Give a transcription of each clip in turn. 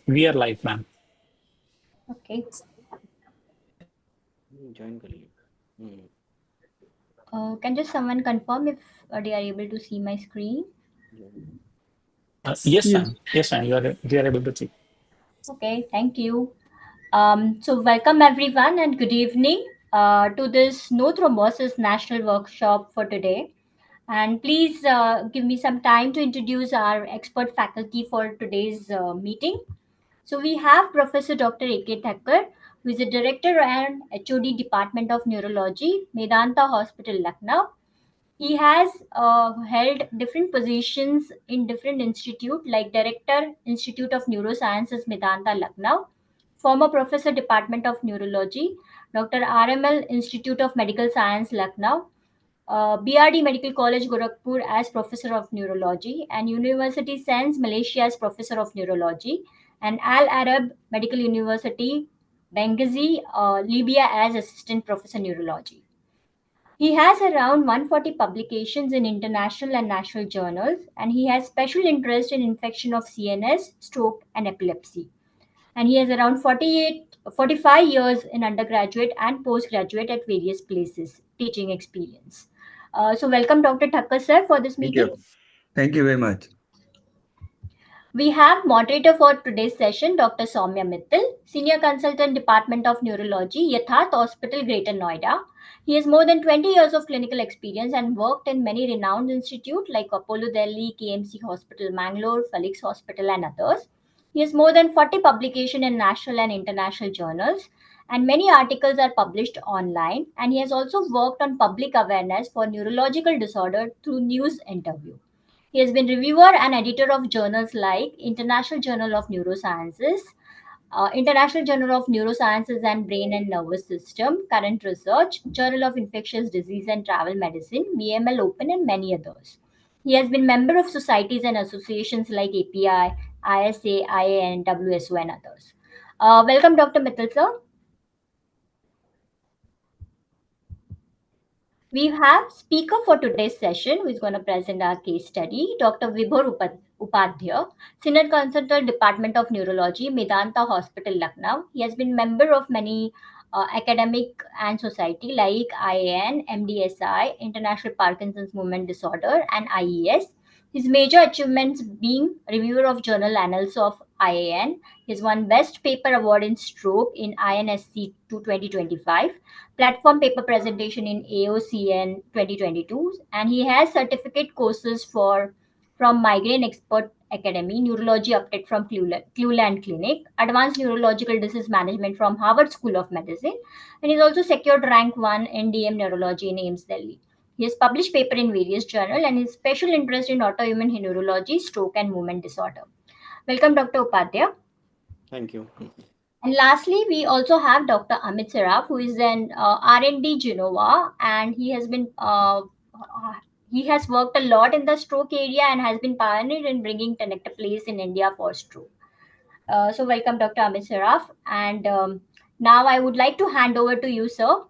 We are live, ma'am. Okay. Join कर लिया। Can just someone confirm if they are able to see my screen? Yes, Yes. ma'am. Yes, ma'am. We are able to see. Okay, thank you. So welcome everyone and good evening to this No Thrombosis National Workshop for today. And please give me some time to introduce our expert faculty for today's meeting. So we have Professor Dr. A.K. Thakkar, who is the Director and HOD Department of Neurology, Medanta Hospital, Lucknow. He has held different positions in different institute like Director, Institute of Neurosciences, Medanta, Lucknow, former Professor, Department of Neurology, Dr. RML, Institute of Medical Science, Lucknow, BRD Medical College, Gorakhpur as Professor of Neurology, and University Science, Malaysia as Professor of Neurology, and Al Arab Medical University, Benghazi, Libya as Assistant Professor Neurology. He has around 140 publications in international and national journals, and he has special interest in infection of CNS, stroke, and epilepsy. And he has around 45 years in undergraduate and postgraduate at various places, teaching experience. So welcome Dr. Thakkar sir for this Thank meeting. you. Thank you very much. We have moderator for today's session, Dr. Soumya Mittal, Senior Consultant, Department of Neurology, Yatharth Hospital, Greater Noida. He has more than 20 years of clinical experience and worked in many renowned institutes like Apollo Delhi, KMC Hospital, Mangalore, Felix Hospital, and others. He has more than 40 publications in national and international journals, and many articles are published online. And he has also worked on public awareness for neurological disorder through news interview. He has been reviewer and editor of journals like International Journal of Neurosciences, International Journal of Neurosciences and Brain and Nervous System, Current Research, Journal of Infectious Disease and Travel Medicine, VML Open, and many others. He has been member of societies and associations like API, ISA, IAN, WSO, and others. Welcome, Dr. Mittal, sir. We have speaker for today's session who is going to present our case study, Dr. Upadhyay, Senior Consultant, Department of Neurology, Medanta Hospital, Lucknow. He has been member of many academic and society like IAN, MDSI, International Parkinson's Movement Disorder, and IES. His major achievements being reviewer of journal annals of IAN. He's won Best Paper Award in Stroke in INSC 2025, platform paper presentation in AOCN 2022, and he has certificate courses from Migraine Expert Academy, Neurology Update from Cleveland Clinic, Advanced Neurological Disease Management from Harvard School of Medicine, and he's also secured rank 1 in DM Neurology in AIMS Delhi. He has published paper in various journals and his special interest in autoimmune neurology, stroke, and movement disorder. Welcome, Dr. Upadhyay. Thank you. And lastly, we also have Dr. Amit Saraf, who is an R&D Gennova, and he has worked a lot in the stroke area and has been pioneered in bringing tenecteplase in India for stroke. So welcome, Dr. Amit Saraf. And now I would like to hand over to you, sir,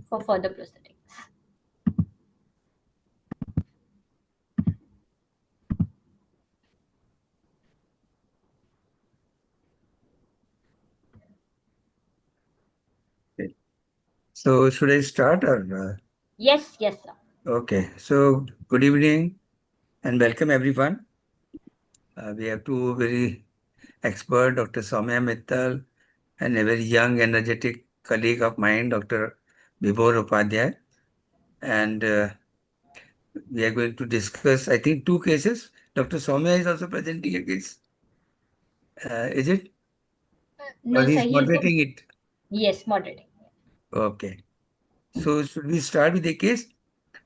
for further proceedings. Okay. So should I start or? Yes, sir. Okay. So good evening and welcome everyone. We have two very expert, Dr. Soumya Mittal, and a very young, energetic colleague of mine, Dr. Vibhor Upadhyay. And we are going to discuss, I think, two cases. Dr. Soumya is also presenting a case. Is it? No, Or sir. he's moderating it? Yes, moderating. Okay. So should we start with the case?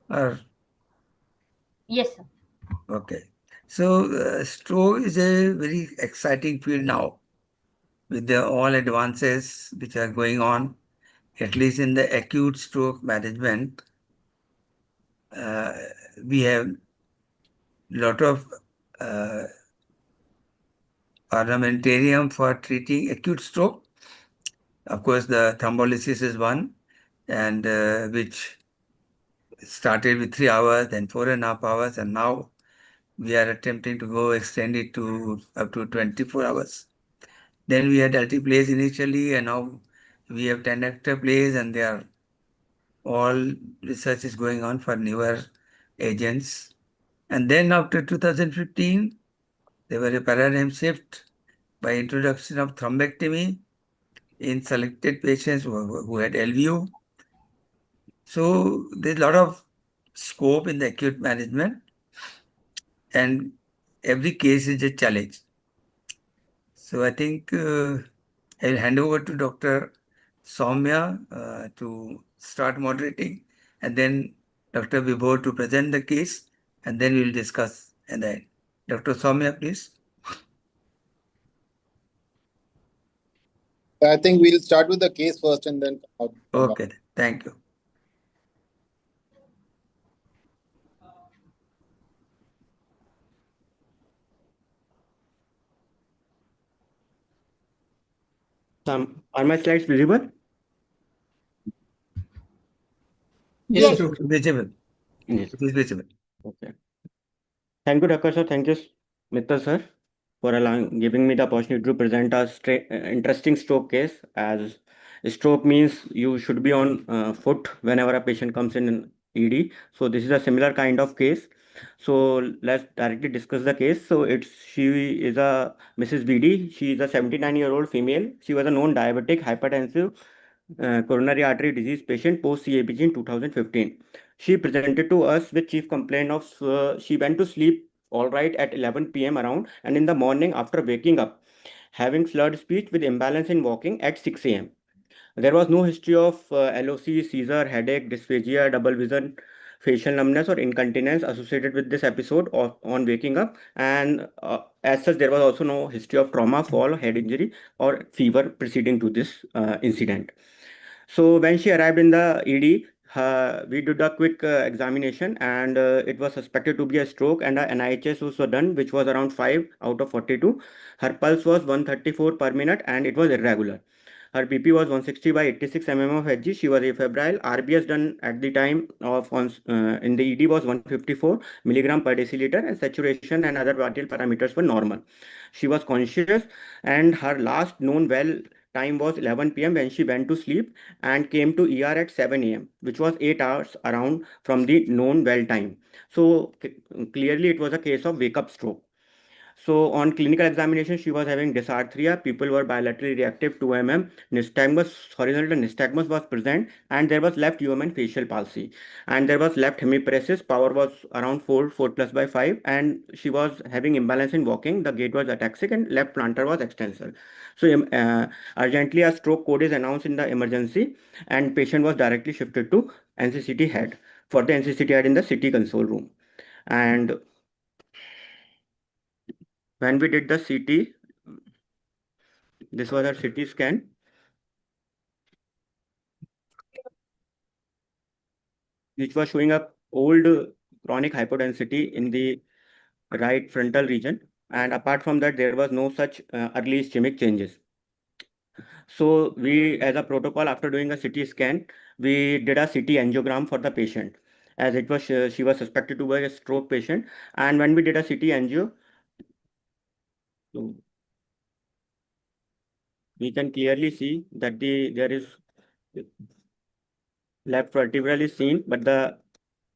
Or Yes, sir. okay. So stroke is a very exciting field now with all advances which are going on, at least in the acute stroke management. We have lot of uh, armamentarium for treating acute stroke. Of course, the thrombolysis is one, and which started with 3 hours, then 4.5 hours, and now we are attempting to go extend it to up to 24 hours. Then we had altiplase initially, and now we have 10 hectare and they are all research is going on for newer agents. And then after 2015, there was a paradigm shift by introduction of thrombectomy in selected patients who had LVO. So there's a lot of scope in the acute management, and every case is a challenge. So I think I will hand over to Dr. Soumya to start moderating, and then Dr. Vibhor to present the case, and then we will discuss at the end. Dr. Soumya, please. I think we'll start with the case first and then come out. Okay, thank you. Are my slides visible? Yes. Visible. Yes. It is visible. Okay. Thank you, Dr. Sir. Thank you, Mittal sir, for giving me the opportunity to present a interesting stroke case. As stroke means you should be on foot whenever a patient comes in ED. So this is a similar kind of case. So let's directly discuss the case. So she is a Mrs. BD. She is a 79-year-old female. She was a known diabetic, hypertensive, coronary artery disease patient post CABG in 2015. She presented to us with chief complaint of she went to sleep all right at 11 p.m. around, and in the morning after waking up, having slurred speech with imbalance in walking at 6 a.m. There was no history of LOC, seizure, headache, dysphagia, double vision, facial numbness, or incontinence associated with this episode on waking up. And as such, there was also no history of trauma, fall, head injury, or fever preceding to this incident. So when she arrived in the ED, we did a quick examination, and it was suspected to be a stroke, and a NIHS was done, which was around 5 out of 42. Her pulse was 134 per minute, and it was irregular. Her BP was 160 by 86 mm of Hg. She was afebrile. RBS done at the time of in the ED was 154 milligram per deciliter, and saturation and other vital parameters were normal. She was conscious, and her last known well time was 11 p.m. when she went to sleep and came to ER at 7 a.m., which was 8 hours around from the known well time. So clearly it was a case of wake up stroke. So on clinical examination, she was having dysarthria. People were bilaterally reactive to Nystagmus, horizontal nystagmus was present, and there was left UM and facial palsy. And there was left hemiparesis. Power was around 4 plus by 5, and she was having imbalance in walking. The gait was ataxic, and left plantar was extensor. So urgently, a stroke code is announced in the emergency, and patient was directly shifted to NCCT head for the NCCT head in the CT console room. And when we did the CT, this was our CT scan. Which was showing up old chronic hypodensity in the right frontal region. And apart from that, there was no such early ischemic changes. So we, as a protocol, after doing a CT scan, we did a CT angiogram for the patient, as it was she was suspected to be a stroke patient. And when we did a CT angio, so we can clearly see that there is left vertebral is seen, but the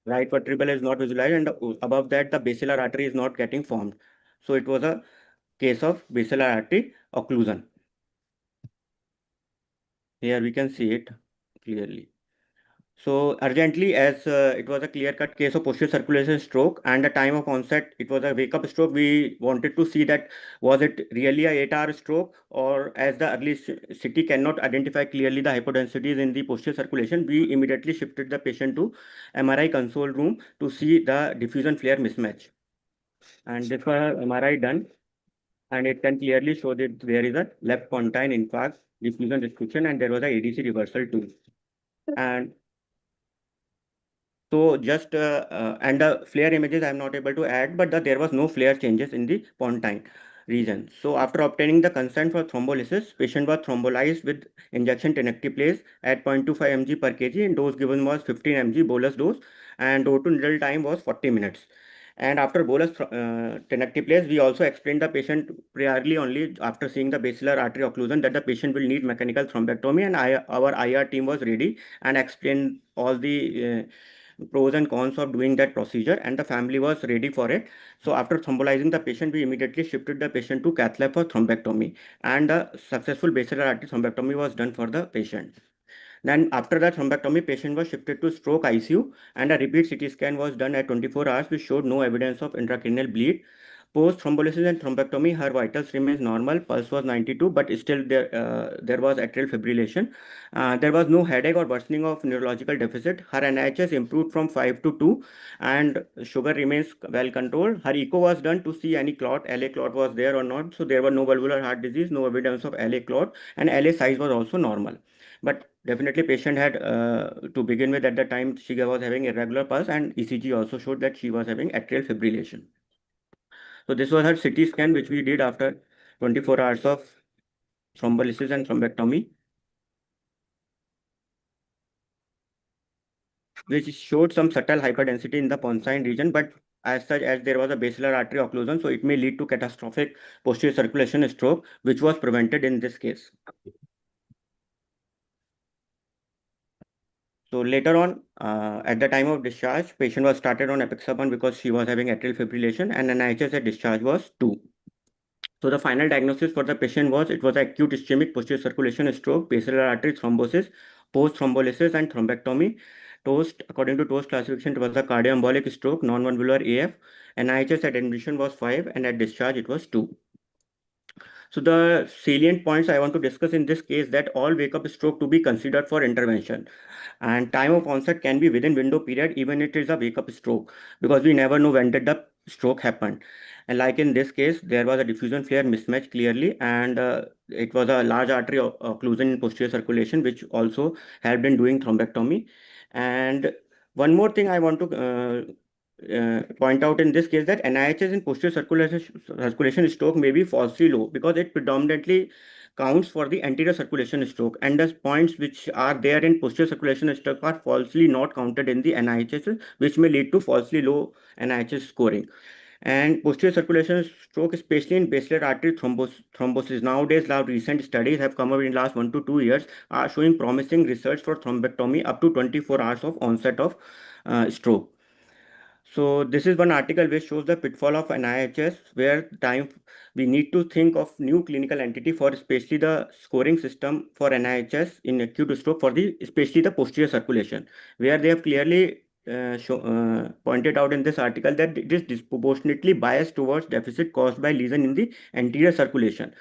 right vertebral is not visualized, and above that the basilar artery is not getting formed. So it was a case of basilar artery occlusion. Here we can see it clearly. So urgently, as it was a clear-cut case of posterior circulation stroke, and the time of onset, it was a wake-up stroke. We wanted to see that was it really a 8-hour stroke, or as the early CT cannot identify clearly the hypodensities in the posterior circulation, we immediately shifted the patient to MRI console room to see the diffusion flare mismatch. And this was MRI done, and it can clearly show that there is a left pontine infarct, diffusion restriction, and there was a ADC reversal too. And so just and the flare images I am not able to add, but there was no flare changes in the pontine region. So after obtaining the consent for thrombolysis, patient was thrombolized with injection tenecteplase at 0.25 mg per kg, and dose given was 15 mg bolus dose, and door to needle time was 40 minutes. And after bolus tenecteplase, we also explained the patient priorly only after seeing the basilar artery occlusion that the patient will need mechanical thrombectomy, and our IR team was ready and explained all the pros and cons of doing that procedure, and the family was ready for it. So after thrombolizing the patient, we immediately shifted the patient to cath lab for thrombectomy, and a successful basilar artery thrombectomy was done for the patient. Then after that thrombectomy, patient was shifted to stroke ICU, and a repeat CT scan was done at 24 hours, which showed no evidence of intracranial bleed. Post thrombolysis and thrombectomy, her vitals remains normal. Pulse was 92, but still there was atrial fibrillation. There was no headache or worsening of neurological deficit. Her NIHS improved from 5 to 2, and sugar remains well controlled. Her echo was done to see any clot, LA clot was there or not. So there were no valvular heart disease, no evidence of LA clot, and LA size was also normal. But definitely patient had to begin with, at the time she was having irregular pulse, and ECG also showed that she was having atrial fibrillation. So this was her CT scan, which we did after 24 hours of thrombolysis and thrombectomy, which showed some subtle hyperdensity in the Poncine region, but as such, as there was a basilar artery occlusion, so it may lead to catastrophic posterior circulation stroke, which was prevented in this case. So later on, at the time of discharge, patient was started on apixaban because she was having atrial fibrillation, and NIHS at discharge was 2. So the final diagnosis for the patient was it was acute ischemic posterior circulation stroke, basilar artery thrombosis, post thrombolysis and thrombectomy. TOAST, according to TOAST classification, it was a cardioembolic stroke, non-valvular AF. NIHS at admission was 5, and at discharge it was 2. So the salient points I want to discuss in this case, that all wake-up stroke to be considered for intervention, and time of onset can be within window period even it is a wake-up stroke, because we never know when did the stroke happen. And like in this case, there was a diffusion flare mismatch clearly, and it was a large artery occlusion in posterior circulation, which also helped in doing thrombectomy. And one more thing I want to point out in this case, that NIHS in posterior circulation stroke may be falsely low because it predominantly counts for the anterior circulation stroke, and the points which are there in posterior circulation stroke are falsely not counted in the NIHS, which may lead to falsely low NIHS scoring. And posterior circulation stroke, especially in basilar artery thrombosis, nowadays, now recent studies have come up in last 1 to 2 years, are showing promising research for thrombectomy up to 24 hours of onset of stroke. So this is one article which shows the pitfall of NIHS, where time we need to think of new clinical entity for especially the scoring system for NIHS in acute stroke for the especially the posterior circulation, where they have clearly pointed out in this article that it is disproportionately biased towards deficit caused by lesion in the anterior circulation,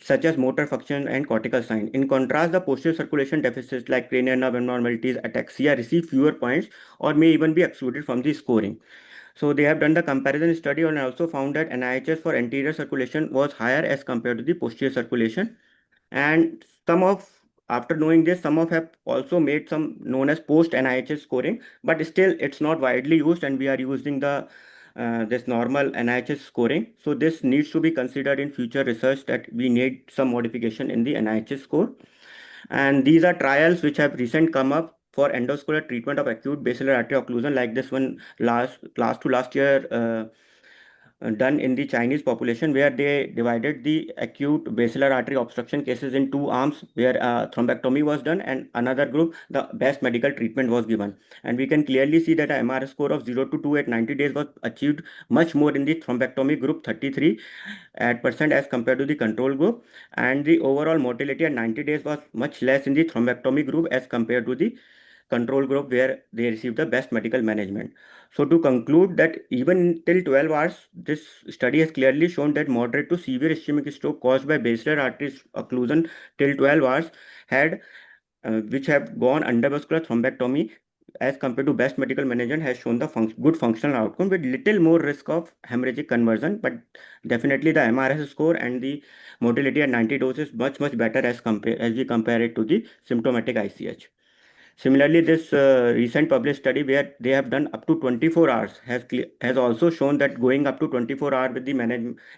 such as motor function and cortical sign. In contrast, the posterior circulation deficits like cranial nerve abnormalities, ataxia receive fewer points or may even be excluded from the scoring. So they have done the comparison study and also found that NIHS for anterior circulation was higher as compared to the posterior circulation. And some of after knowing this, some of have also made some known as post NIHS scoring, but still it's not widely used, and we are using the this normal NIHS scoring. So this needs to be considered in future research, that we need some modification in the NIHS score. And these are trials which have recent come up for endoscopic treatment of acute basilar artery occlusion, like this one last year done in the Chinese population, where they divided the acute basilar artery obstruction cases in two arms, where thrombectomy was done, and another group, the best medical treatment was given. And we can clearly see that a MRS score of 0 to 2 at 90 days was achieved much more in the thrombectomy group, 33 at percent, as compared to the control group. And the overall mortality at 90 days was much less in the thrombectomy group as compared to the control group, where they received the best medical management. So to conclude, that even till 12 hours, this study has clearly shown that moderate to severe ischemic stroke caused by basilar artery occlusion till 12 hours had which have gone endovascular thrombectomy as compared to best medical management has shown the good functional outcome with little more risk of hemorrhagic conversion. But definitely the MRS score and the mortality at 90 doses is much better as we compare it to the symptomatic ICH. Similarly, this recent published study where they have done up to 24 hours has also shown that going up to 24 hours with the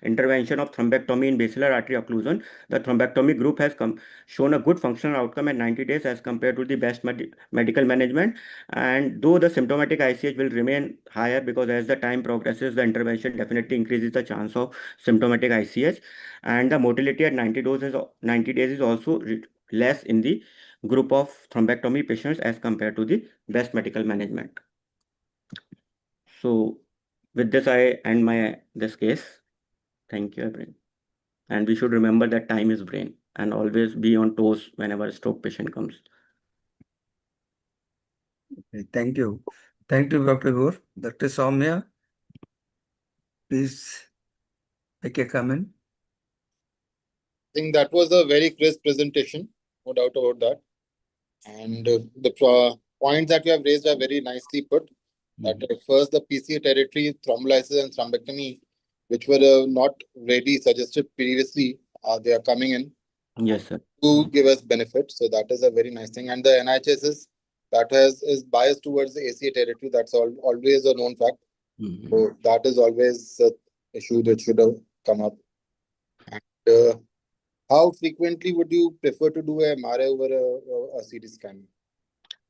intervention of thrombectomy in basilar artery occlusion, the thrombectomy group has shown a good functional outcome at 90 days as compared to the best medical management. And though the symptomatic ICH will remain higher because as the time progresses, the intervention definitely increases the chance of symptomatic ICH, and the mortality at 90 days is also less in the group of thrombectomy patients as compared to the best medical management. So with this, I end this case. Thank you, everyone. And we should remember that time is brain and always be on toes whenever a stroke patient comes. Okay, thank you. Thank you, Dr. Gur. Dr. Soumya, please make a comment. I think that was a very crisp presentation, no doubt about that. And the points that you have raised are very nicely put. That first, the PCA territory, thrombolysis and thrombectomy, which were not really suggested previously, they are coming in. Yes, sir. To give us benefit. So that is a very nice thing. And the NHS is biased towards the ACA territory. That's always a known fact. So that is always an issue that should have come up. And how frequently would you prefer to do a MRI over a CT scan?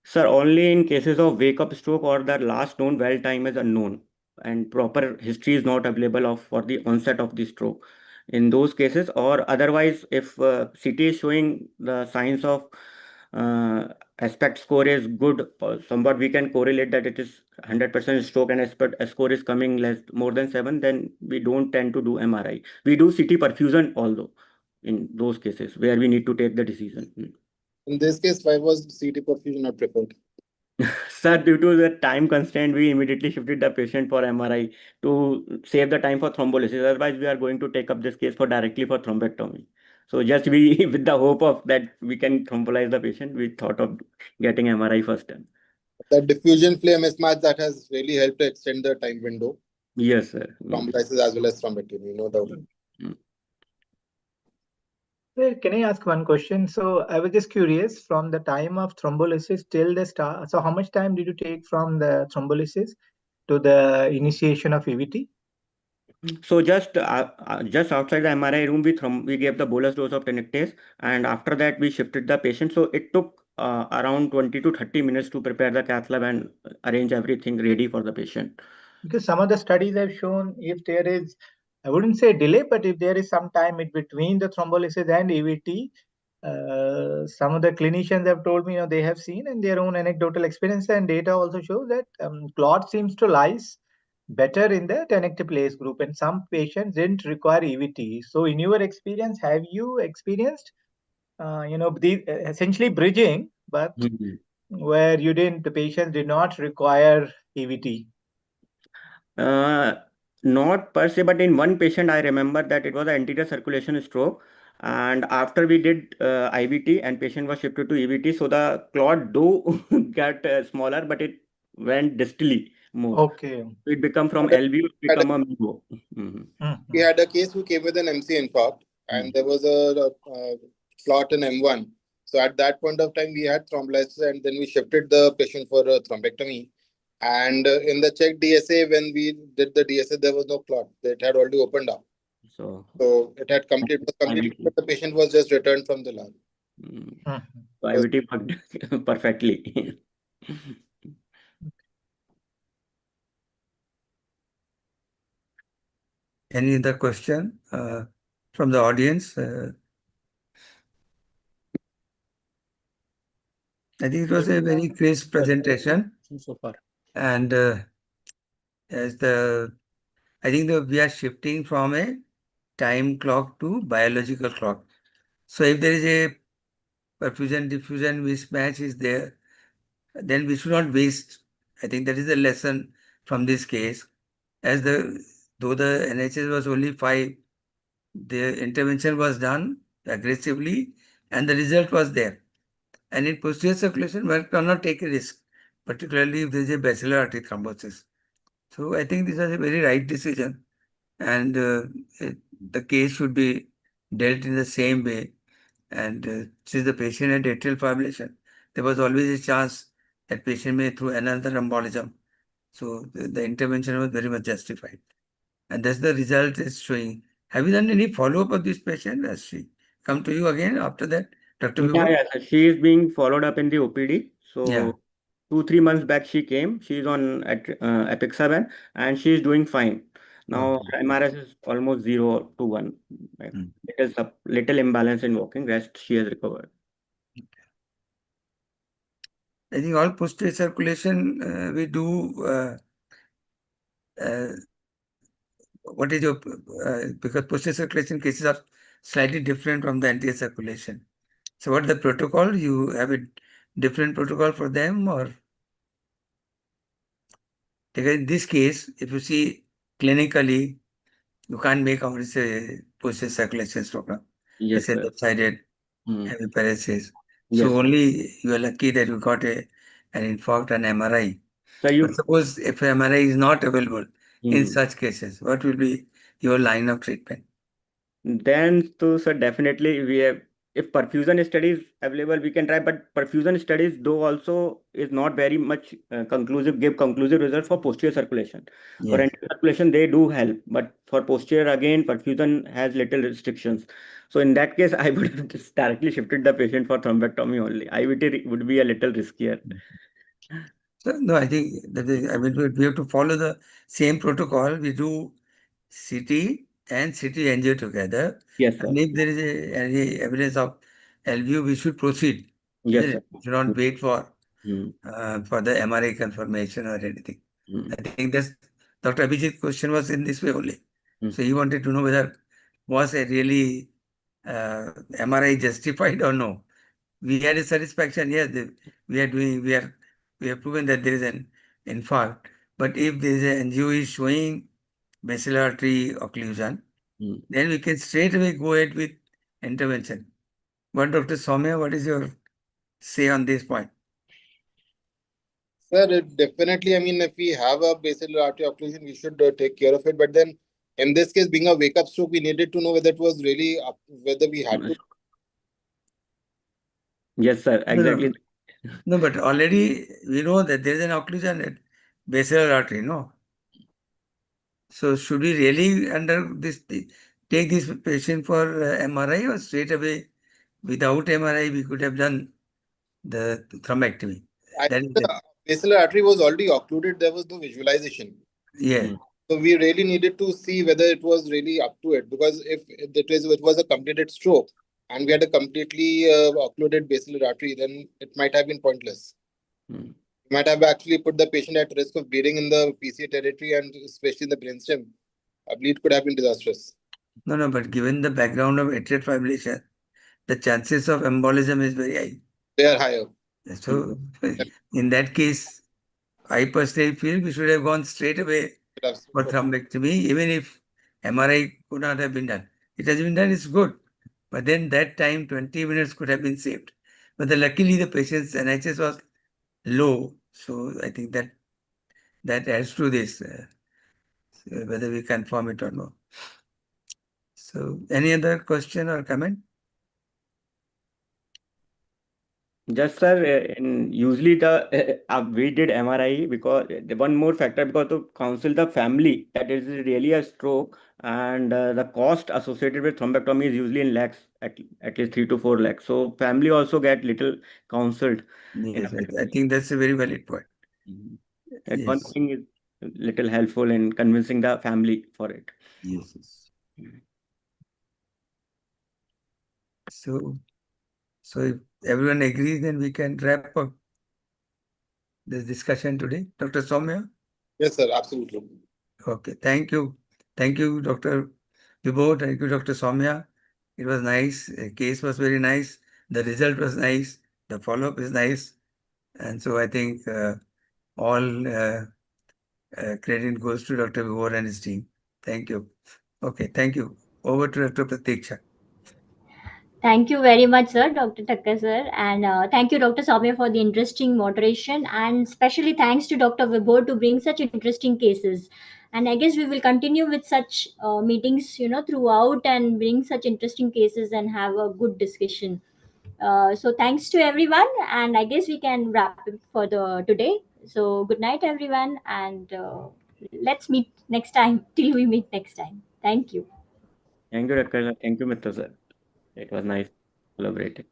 Sir, only in cases of wake-up stroke or the last known well time is unknown and proper history is not available for the onset of the stroke. In those cases, or otherwise, if CT is showing the signs of aspect score is good, somewhat we can correlate that it is 100% stroke and aspect score is coming more than 7, then we don't tend to do MRI. We do CT perfusion although in those cases where we need to take the decision. In this case, why was CT perfusion not preferred? Sir, due to the time constraint, we immediately shifted the patient for MRI to save the time for thrombolysis. Otherwise, we are going to take up this case directly for thrombectomy. So just we, with the hope of that we can thrombolyze the patient, we thought of getting MRI first time. The diffusion flare mismatch that has really helped to extend the time window. Yes, sir. Thrombolysis as well as thrombectomy, no doubt. Sir, can I ask one question? So I was just curious, from the time of thrombolysis till the start, so how much time did you take from the thrombolysis to the initiation of EVT? So just outside the MRI room, we gave the bolus dose of tenectase, and after that we shifted the patient. So it took around 20 to 30 minutes to prepare the cath lab and arrange everything ready for the patient. Because some of the studies have shown if there is, I wouldn't say delay, but if there is some time in between the thrombolysis and EVT, some of the clinicians have told me, they have seen in their own anecdotal experience and data also shows that clot seems to lyse better in the tenecteplase group, and some patients didn't require EVT. So in your experience, have you experienced, essentially bridging, but where the patient did not require EVT? Not per se, but in one patient, I remember that it was an anterior circulation stroke. And after we did IVT and patient was shifted to EVT, so the clot do got smaller, but it went distally more. Okay. It become from LV, it become a MIGO. We had a case who came with an MC infarct and there was a clot in M1. So at that point of time, we had thrombolysis and then we shifted the patient for a thrombectomy. And in the check DSA, when we did the DSA, there was no clot. It had already opened up. So it had completed, but the patient was just returned from the lab. So IVT worked perfectly. Any other question from the audience? I think it was a very crisp presentation. So far. And I think that we are shifting from a time clock to biological clock. So if there is a perfusion diffusion mismatch is there, then we should not waste. I think that is the lesson from this case. Though the NHS was only 5, the intervention was done aggressively and the result was there. And in posterior circulation, one cannot take a risk, particularly if there is a basilar artery thrombosis. So I think this was a very right decision, and the case should be dealt in the same way. And since the patient had atrial fibrillation, there was always a chance that patient may through another embolism. So the intervention was very much justified. And that's the result is showing. Have you done any follow-up of this patient? Has she come to you again after that, Dr. Yeah, Vibhu? yeah. So she is being followed up in the OPD. Yeah. So 2-3 months back she came. She's on Apixaban and she is doing fine. Now Okay. her MRS is almost 0 to 1. Like, Mm. it is a little imbalance in walking. Rest she has recovered. I think all posterior circulation we do. What is your because posterior circulation cases are slightly different from the anterior circulation. So what the protocol? You have a different protocol for them, or because in this case, if you see clinically, you can't make out it's a posterior circulation program. Yes, It's a sir. left-sided Hmm. hemiparesis. Yes, So sir. only you are lucky that you got an infarct and MRI. So But suppose if MRI is not available in hmm. such cases, what will be your line of treatment? Then, so sir, definitely we have, if perfusion study is available, we can try, but perfusion studies, though also is not very much give conclusive results for posterior circulation. For Yes. anterior circulation, they do help, but for posterior, again, perfusion has little restrictions. So in that case, I would have just directly shifted the patient for thrombectomy only. IVT would be a little riskier. So, no, I think that I mean, we have to follow the same protocol. We do CT and CT angio together. Yes, sir. And if there is any evidence of LVU, we should proceed. Yes, Isn't sir. it? We should not wait Hmm. for the MRI confirmation or anything. Hmm. I think that's Dr. Abhijit's question was in this way only. Hmm. So he wanted to know whether was a really MRI justified or no. We had a satisfaction, yes, we have proven that there is an infarct. But if there is an angio is showing basilar artery occlusion, Hmm. then we can straight away go ahead with intervention. But Dr. Soumya, what is your say on this point? Sir, definitely. I mean, if we have a basal artery occlusion, we should take care of it. But then, in this case, being a wake-up stroke, we needed to know whether it was really whether we had to. Yes, sir. No, no, Exactly. no, but already we know that there is an occlusion at basilar artery, no? So should we really take this patient for MRI, or straight away without MRI we could have done the thrombectomy? I That think is the basal artery was already occluded. There was no visualization. yeah. Hmm. So we really needed to see whether it was really up to it, because if it was a completed stroke and we had a completely occluded basilar artery, then it might have been pointless. Hmm. Might have actually put the patient at risk of bleeding in the PCA territory, and especially in the brainstem. A bleed could have been disastrous. No, but given the background of atrial fibrillation, the chances of embolism is very high. They are higher. So in that case, I personally feel we should have gone straight away for thrombectomy, even if MRI could not have been done. It has been done, it's good. But then that time, 20 minutes could have been saved. But luckily, the patient's NHS was low. So I think that adds to this, whether we confirm it or not. So any other question or comment? Just sir, usually we did MRI because the one more factor, because to counsel the family that it is really a stroke, and the cost associated with thrombectomy is usually in lakhs, at least 3 to 4 lakhs. So family also get little counseled. Yes, I think that's a very valid point. That one Yes, thing is little helpful in convincing the family for it. yes. So if everyone agrees, then we can wrap up this discussion today. Dr. Soumya? Yes, sir, absolutely. Okay, thank you. Thank you, Dr. Vibhu. Thank you, Dr. Soumya. It was nice. The case was very nice. The result was nice. The follow-up is nice. And so I think all credit goes to Dr. Vibhu and his team. Thank you. Okay, thank you. Over to Dr. Pratiksha. Thank you very much, sir, Dr. Thakkar, sir. And thank you, Dr. Soumya, for the interesting moderation. And especially thanks to Dr. Vibhor to bring such interesting cases. And I guess we will continue with such meetings, throughout, and bring such interesting cases and have a good discussion. So thanks to everyone, and I guess we can wrap it for the today. So good night, everyone, and let's meet next time. Till we meet next time. Thank you. Thank you, Dr. sir. Thank you, Mr. Sir. It was nice collaborating.